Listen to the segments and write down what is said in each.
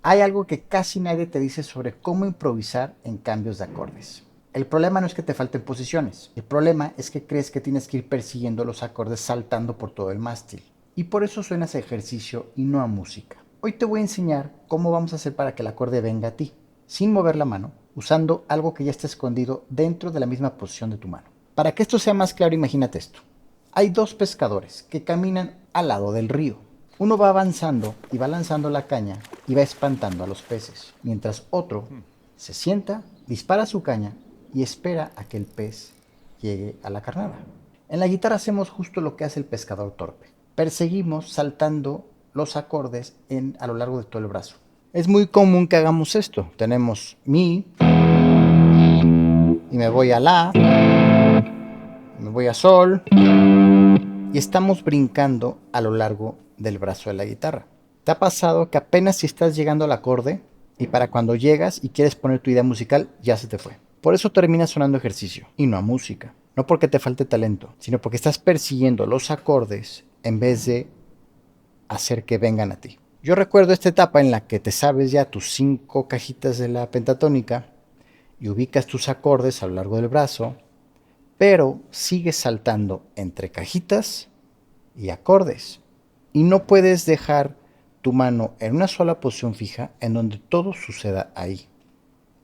Hay algo que casi nadie te dice sobre cómo improvisar en cambios de acordes. El problema no es que te falten posiciones, el problema es que crees que tienes que ir persiguiendo los acordes saltando por todo el mástil. Y por eso suenas a ejercicio y no a música. Hoy te voy a enseñar cómo vamos a hacer para que el acorde venga a ti, sin mover la mano, usando algo que ya está escondido dentro de la misma posición de tu mano. Para que esto sea más claro, imagínate esto. Hay dos pescadores que caminan al lado del río. Uno va avanzando y va lanzando la caña y va espantando a los peces, mientras otro se sienta, dispara su caña y espera a que el pez llegue a la carnada. En la guitarra hacemos justo lo que hace el pescador torpe. Perseguimos saltando los acordes a lo largo de todo el brazo. Es muy común que hagamos esto. Tenemos mi y me voy a la, me voy a sol y estamos brincando a lo largo del brazo de la guitarra. ¿Te ha pasado que apenas si estás llegando al acorde y para cuando llegas y quieres poner tu idea musical ya se te fue? Por eso termina sonando ejercicio y no a música. No porque te falte talento, sino porque estás persiguiendo los acordes en vez de hacer que vengan a ti. Yo recuerdo esta etapa en la que te sabes ya tus 5 cajitas de la pentatónica y ubicas tus acordes a lo largo del brazo, pero sigues saltando entre cajitas y acordes. Y no puedes dejar tu mano en una sola posición fija en donde todo suceda ahí.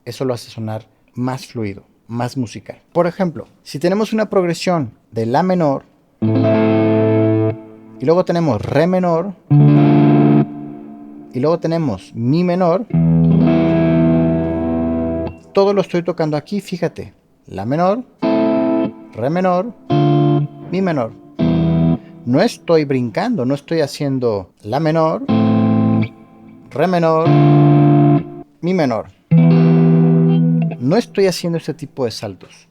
Eso lo hace sonar más fluido, más musical. Por ejemplo, si tenemos una progresión de la menor y luego tenemos re menor y luego tenemos mi menor, todo lo estoy tocando aquí, fíjate. La menor, re menor, mi menor. No estoy brincando, no estoy haciendo la menor, re menor, mi menor. No estoy haciendo este tipo de saltos.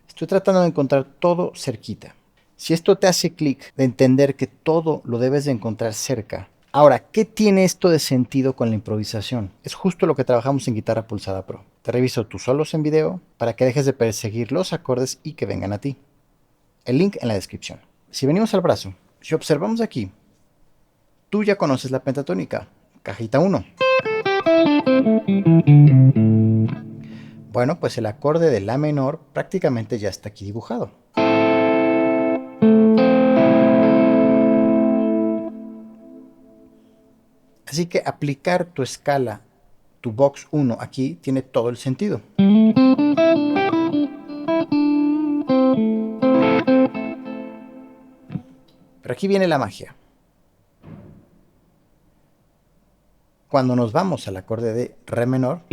Estoy tratando de encontrar todo cerquita. Si esto te hace clic de entender que todo lo debes de encontrar cerca. Ahora, ¿qué tiene esto de sentido con la improvisación? Es justo lo que trabajamos en Guitarra Pulsada Pro. Te reviso tus solos en video para que dejes de perseguir los acordes y que vengan a ti. El link en la descripción. Si venimos al brazo, si observamos aquí, tú ya conoces la pentatónica, cajita 1. Bueno, pues el acorde de la menor prácticamente ya está aquí dibujado. Así que aplicar tu escala, tu box 1 aquí tiene todo el sentido. Pero aquí viene la magia. Cuando nos vamos al acorde de re menor,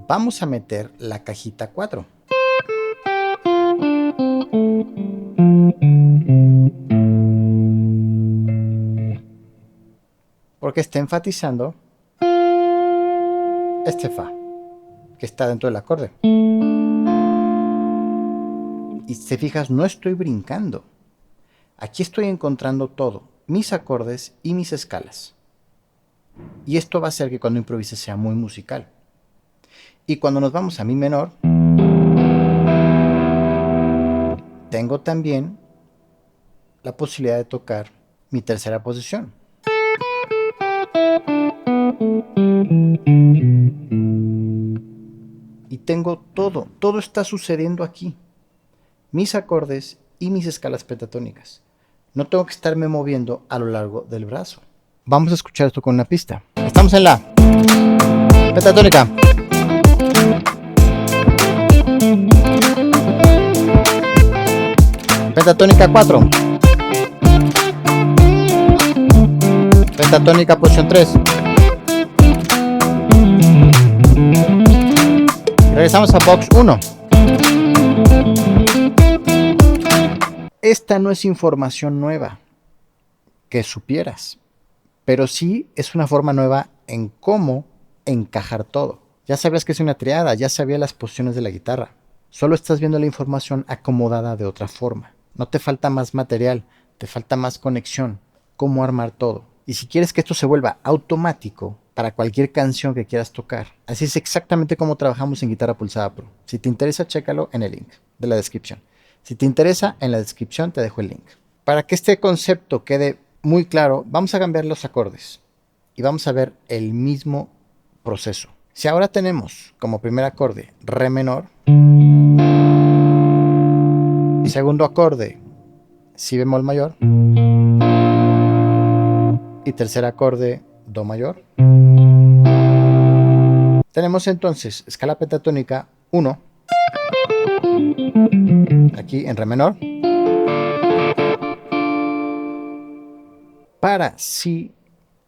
vamos a meter la cajita 4. Porque está enfatizando este fa, que está dentro del acorde. Y si te fijas, no estoy brincando. Aquí estoy encontrando todo, mis acordes y mis escalas. Y esto va a hacer que cuando improvise sea muy musical. Y cuando nos vamos a mi menor, tengo también la posibilidad de tocar mi tercera posición. Y tengo todo está sucediendo aquí. Mis acordes y mis escalas pentatónicas. No tengo que estarme moviendo a lo largo del brazo. Vamos a escuchar esto con una pista. Estamos en la pentatónica. Pentatónica 4. Pentatónica posición 3. Regresamos a box 1. Esta no es información nueva que supieras, pero sí es una forma nueva en cómo encajar todo. Ya sabías que es una triada, ya sabías las posiciones de la guitarra. Solo estás viendo la información acomodada de otra forma. No te falta más material, te falta más conexión, cómo armar todo. Y si quieres que esto se vuelva automático para cualquier canción que quieras tocar, así es exactamente como trabajamos en Guitarra Pulsada Pro. Si te interesa, chécalo en el link de la descripción. Si te interesa, en la descripción te dejo el link. Para que este concepto quede muy claro, vamos a cambiar los acordes y vamos a ver el mismo proceso. Si ahora tenemos como primer acorde re menor, segundo acorde si bemol mayor y tercer acorde do mayor, tenemos entonces escala pentatónica 1, aquí en re menor, para si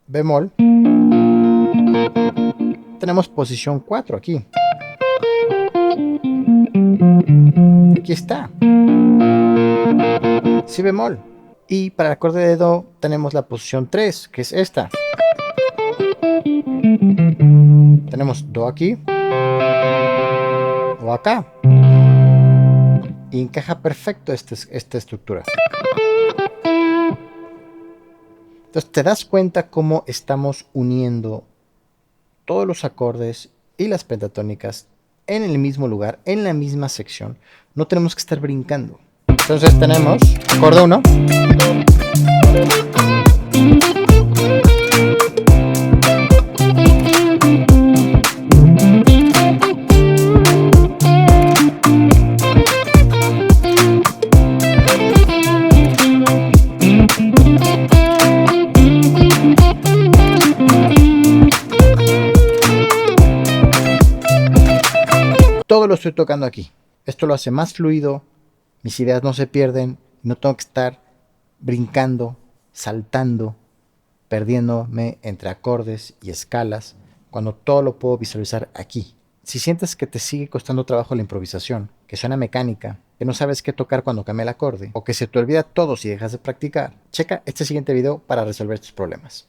bemol tenemos posición 4 aquí. Aquí está. Si bemol. Y para el acorde de do tenemos la posición 3, que es esta. Tenemos do aquí o acá. Y encaja perfecto esta estructura. Entonces te das cuenta cómo estamos uniendo todos los acordes y las pentatónicas en el mismo lugar, en la misma sección. No tenemos que estar brincando. Entonces tenemos acorde 1, todo lo estoy tocando aquí. Esto lo hace más fluido, mis ideas no se pierden, no tengo que estar brincando, saltando, perdiéndome entre acordes y escalas, cuando todo lo puedo visualizar aquí. Si sientes que te sigue costando trabajo la improvisación, que suena mecánica, que no sabes qué tocar cuando cambia el acorde, o que se te olvida todo si dejas de practicar, checa este siguiente video para resolver tus problemas.